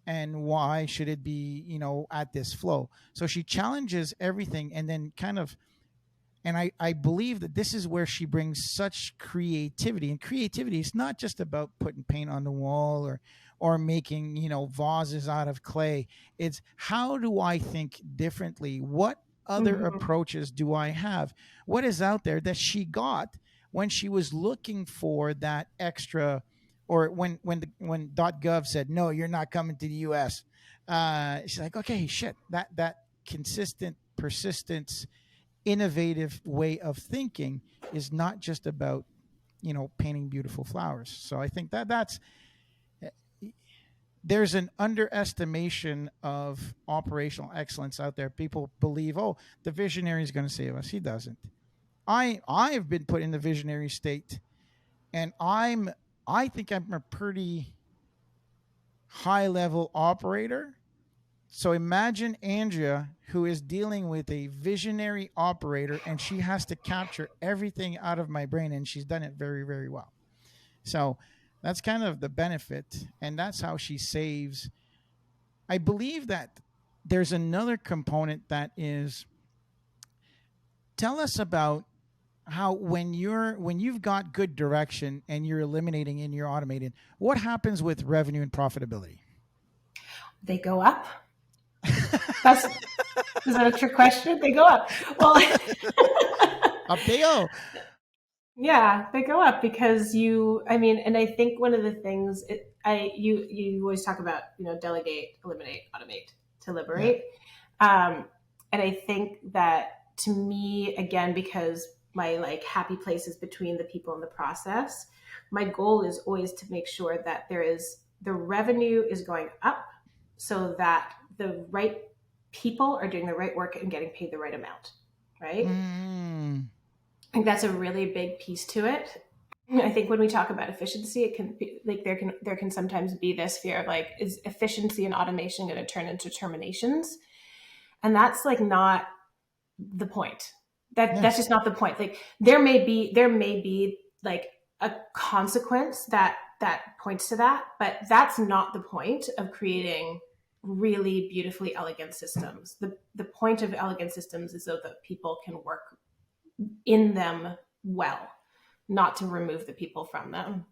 And why should it be, at this flow? So she challenges everything and then and I believe that this is where she brings such creativity. And creativity is not just about putting paint on the wall or making, vases out of clay. It's how do I think differently? What other approaches do I have? What is out there that she got when she was looking for that extra, or when .gov said, no, you're not coming to the US. She's like, okay, shit, that consistent persistence, innovative way of thinking is not just about, painting beautiful flowers. So I think there's an underestimation of operational excellence out there. People believe, oh, the visionary is going to save us. He doesn't. I've been put in the visionary state, and I think I'm a pretty high level operator. So imagine Andrea, who is dealing with a visionary operator, and she has to capture everything out of my brain, and she's done it very, very well. So That's kind of the benefit. And that's how she saves. I believe that there's another component that is, tell us about how when you've got good direction and you're eliminating and you're automating, what happens with revenue and profitability? They go up. That's Is that a trick question? They go up. Well, Up they go. yeah, they go up because and I think one of the things you always talk about, delegate, eliminate, automate to Yeah. liberate. And I think that, to me, again, because my like happy place is between the people and the process, my goal is always to make sure that the revenue is going up so that the right people are doing the right work and getting paid the right amount. Right. Mm. I think that's a really big piece to it. I think when we talk about efficiency, it can be like there can sometimes be this fear of like, is efficiency and automation going to turn into terminations? And that's like not the point. That's just not the point. Like there may be like a consequence that points to that, but that's not the point of creating really beautifully elegant systems. The point of elegant systems is so that people can work in them well, not to remove the people from them.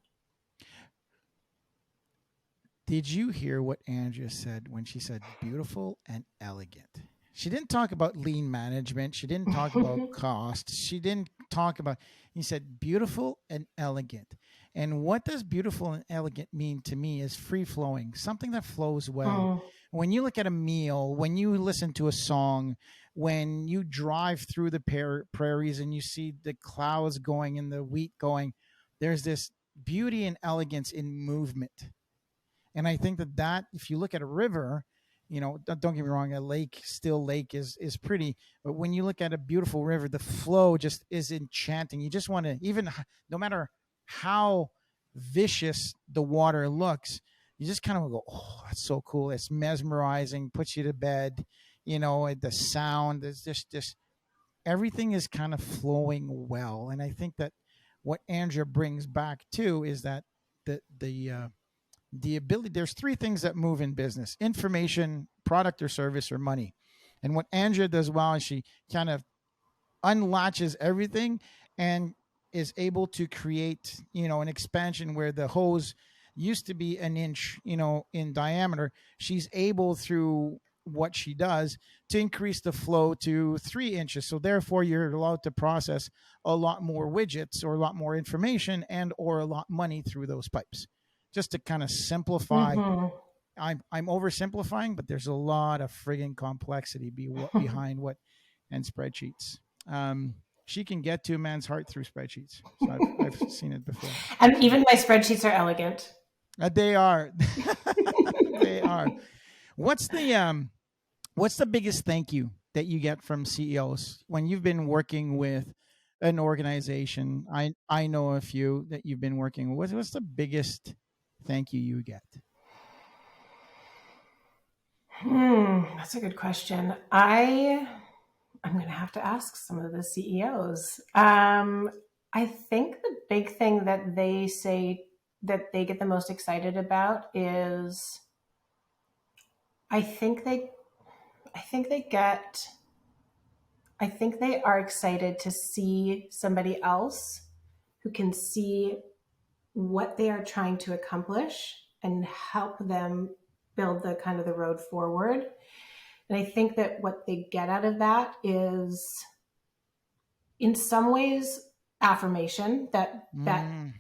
Did you hear what Andrea said when she said beautiful and elegant? She didn't talk about lean management. She didn't talk about cost. She didn't talk about, he said beautiful and elegant. And what does beautiful and elegant mean to me is free flowing, something that flows well. When you look at a meal, when you listen to a song, when you drive through the prairies and you see the clouds going and the wheat going, there's this beauty and elegance in movement. And I think that if you look at a river, don't get me wrong, a lake, still lake is pretty. But when you look at a beautiful river, the flow just is enchanting. You just want to, even no matter how vicious the water looks, you just kind of go, oh, that's so cool. It's mesmerizing, puts you to bed. The sound is just everything is kind of flowing well. And I think that what Andrea brings back too is that the ability, there's three things that move in business: information, product or service, or money. And what Andrea does well is she kind of unlatches everything and is able to create an expansion where the hose used to be an inch in diameter. She's able, through what she does, to increase the flow to 3 inches, so therefore you're allowed to process a lot more widgets or a lot more information and or a lot money through those pipes. Just to kind of simplify, I'm oversimplifying, but there's a lot of friggin' complexity behind what, and spreadsheets. She can get to a man's heart through spreadsheets. So I've seen it before. And even my spreadsheets are elegant. They are. They are. What's the biggest thank you that you get from CEOs when you've been working with an organization? I know a few that you've been working with. What's the biggest thank you get? That's a good question. I'm going to have to ask some of the CEOs. I think the big thing that they say that they get the most excited about is, I think they are excited to see somebody else who can see what they are trying to accomplish and help them build the kind of the road forward. And I think that what they get out of that is, in some ways, affirmation that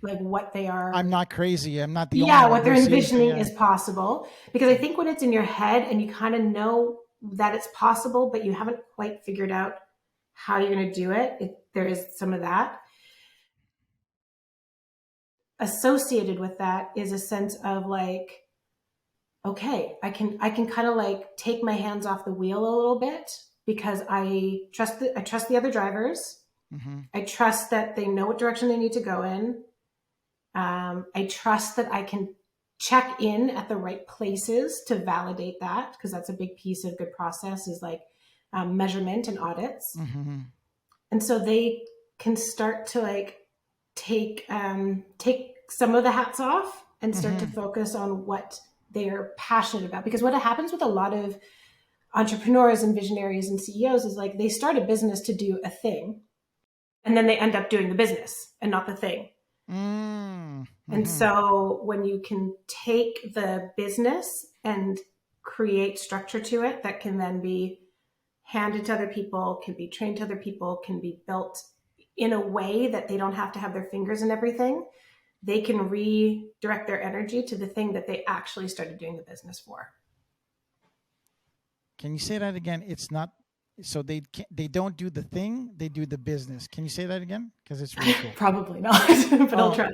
like what they are. I'm not crazy. I'm not the only one. What they're envisioning is possible. Because I think when it's in your head and you kind of know that it's possible, but you haven't quite figured out how you're going to do it, there is some of that. Associated with that is a sense of like, okay, I can kind of like take my hands off the wheel a little bit, because I trust the other drivers. Mm-hmm. I trust that they know what direction they need to go in. I trust that I can check in at the right places to validate that, because that's a big piece of good process, is like measurement and audits. Mm-hmm. And so they can start to like take some of the hats off and start to focus on what they are passionate about. Because what happens with a lot of entrepreneurs and visionaries and CEOs is like they start a business to do a thing, and then they end up doing the business and not the thing. And so when you can take the business and create structure to it that can then be handed to other people, can be trained to other people, can be built in a way that they don't have to have their fingers in everything, they can redirect their energy to the thing that they actually started doing the business for. Can you say that again? It's not, so they don't do the thing, they do the business. Can you say that again? Because it's really cool. Probably not, but I'll try.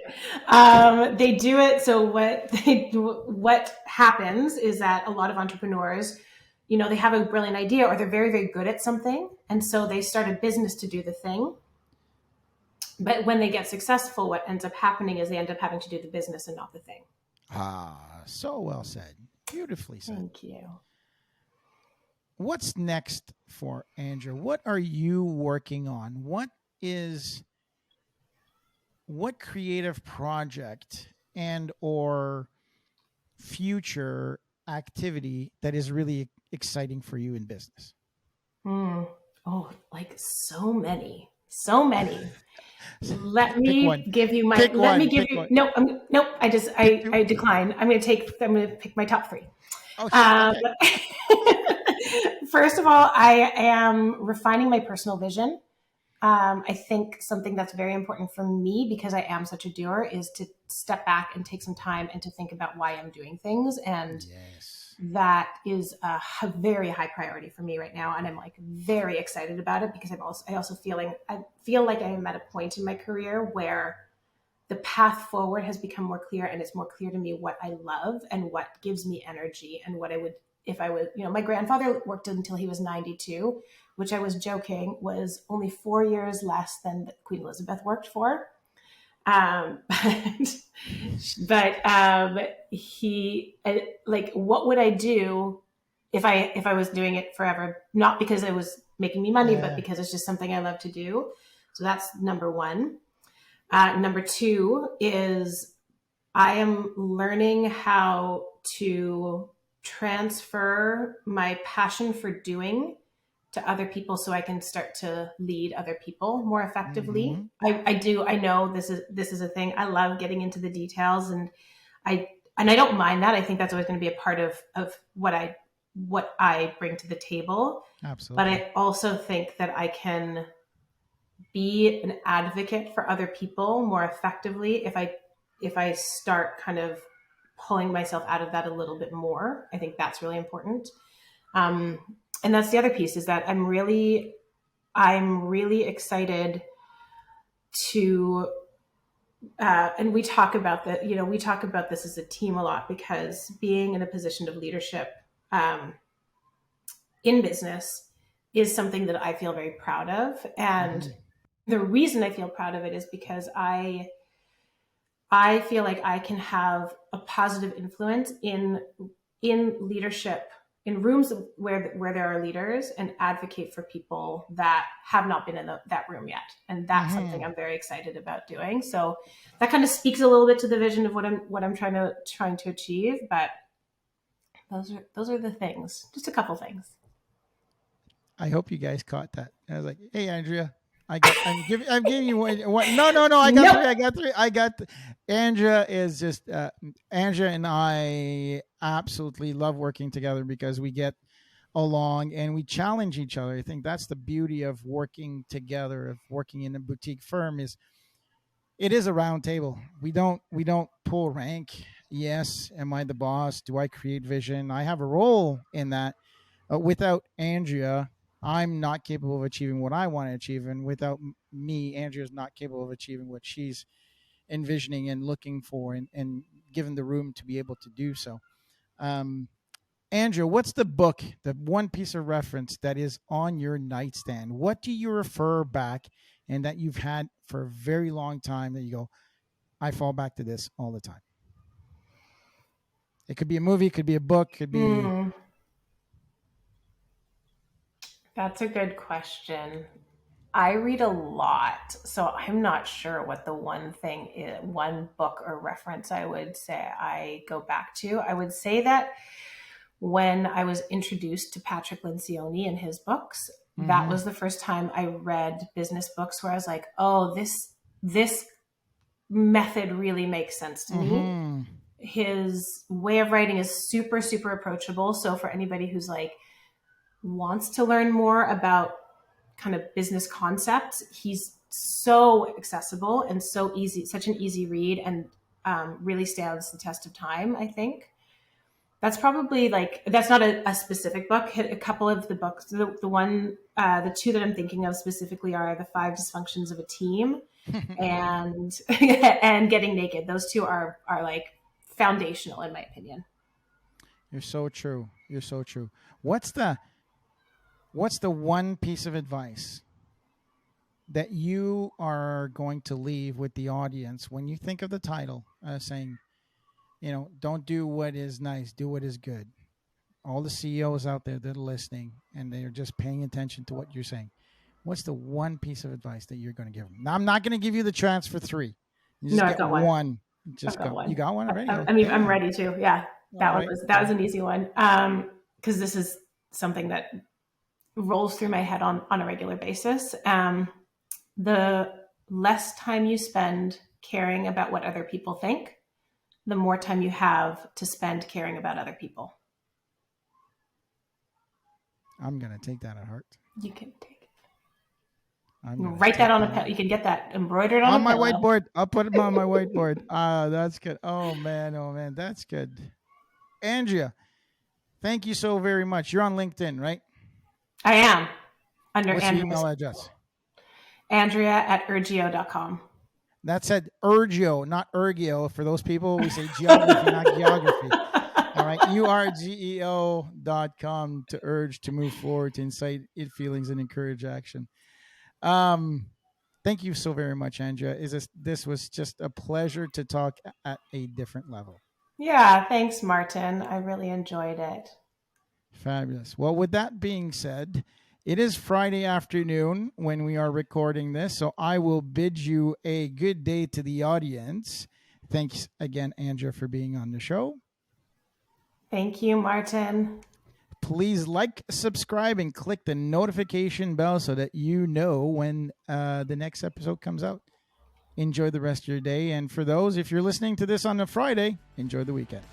They do it. So what happens is that a lot of entrepreneurs, they have a brilliant idea or they're very, very good at something. And so they start a business to do the thing. But when they get successful, what ends up happening is they end up having to do the business and not the thing. So well said. Beautifully said. Thank you. What's next for Andrea? What are you working on? What creative project and or future activity that is really exciting for you in business? Oh, like so many. Let me give you my. Let me give you. Nope. Nope. I decline. I'm going to pick my top 3. Okay. First of all, I am refining my personal vision. I think something that's very important for me, because I am such a doer, is to step back and take some time and to think about why I'm doing things. And that is a very high priority for me right now. And I'm like very excited about it, because I also feel like I am at a point in my career where the path forward has become more clear, and it's more clear to me what I love and what gives me energy, and what I would, if I would, my grandfather worked until he was 92, which I was joking was only 4 years less than Queen Elizabeth worked for. But he, like, what would I do if I was doing it forever? Not because it was making me money, but because it's just something I love to do. So that's number 1. Number 2 is I am learning how to transfer my passion for doing to other people, so I can start to lead other people more effectively. I know this is a thing. I love getting into the details, and I don't mind that. I think that's always going to be a part of what I bring to the table. Absolutely. But I also think that I can be an advocate for other people more effectively if I start kind of pulling myself out of that a little bit more. I think that's really important. And that's the other piece, is that I'm really excited to, and we talk about this as a team a lot, because being in a position of leadership in business is something that I feel very proud of. And the reason I feel proud of it is because I feel like I can have a positive influence in leadership, in rooms where there are leaders, and advocate for people that have not been in that room yet. And that's something I'm very excited about doing. So that kind of speaks a little bit to the vision of what I'm trying to achieve. But those are the things, just a couple things. I hope you guys caught that. I was like, "Hey, Andrea, I'm giving you one. No, I got 3. Andrea is just Andrea and I absolutely love working together, because we get along and we challenge each other. I think that's the beauty of working together, of working in a boutique firm, is it is a round table. We don't pull rank. Yes, am I the boss? Do I create vision? I have a role in that. Without Andrea, I'm not capable of achieving what I want to achieve. And without me, Andrea's not capable of achieving what she's envisioning and looking for, and given the room to be able to do so. Andrea, what's the book, the one piece of reference that is on your nightstand? What do you refer back, and that you've had for a very long time, that you go, I fall back to this all the time? It could be a movie, it could be a book, it could be... That's a good question. I read a lot, so I'm not sure what the one thing is, one book or reference I would say I go back to. I would say that when I was introduced to Patrick Lencioni and his books, that was the first time I read business books where I was like, oh, this method really makes sense to me. His way of writing is super, super approachable. So for anybody who's like wants to learn more about kind of business concepts, he's so accessible and so easy, such an easy read, and really stands the test of time, I think. That's probably like, that's not a specific book. Hit a couple of the books. The two that I'm thinking of specifically are The 5 Dysfunctions of a Team and and Getting Naked. Those two are like foundational in my opinion. You're so true. You're so true. What's the one piece of advice that you are going to leave with the audience when you think of the title, saying, don't do what is nice, do what is good. All the CEOs out there that are listening and they're just paying attention to what you're saying. What's the one piece of advice that you're going to give them? Now, I'm not going to give you the chance for 3. You just I've got one. Just go. One. You got one already? I mean, I'm ready to. Yeah, that was an easy one. Because this is something that rolls through my head on a regular basis. The less time you spend caring about what other people think, the more time you have to spend caring about other people. I'm going to take that at heart. You can take it. Write that on a pen. You can get that embroidered on my whiteboard. I'll put it on my whiteboard. That's good. Oh man, that's good. Andrea, thank you so very much. You're on LinkedIn, right? I am. Under What's your email address? Andrea@urgio.com. That said Urgio, not Urgio. For those people, we say geography, not geography. All right. urgeo.com to urge, to move forward, to incite feelings and encourage action. Thank you so very much, Andrea. This was just a pleasure to talk at a different level. Yeah. Thanks, Martin. I really enjoyed it. Fabulous. Well, with that being said, it is Friday afternoon when we are recording this, so I will bid you a good day to the audience. Thanks again, Andrea, for being on the show. Thank you, Martin. Please like, subscribe, and click the notification bell so that you know when the next episode comes out. Enjoy the rest of your day. And for those, if you're listening to this on a Friday, enjoy the weekend.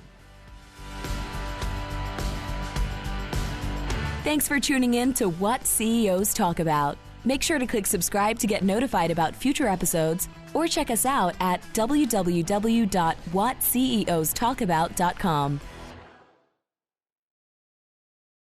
Thanks for tuning in to What CEOs Talk About. Make sure to click subscribe to get notified about future episodes, or check us out at www.whatceostalkabout.com.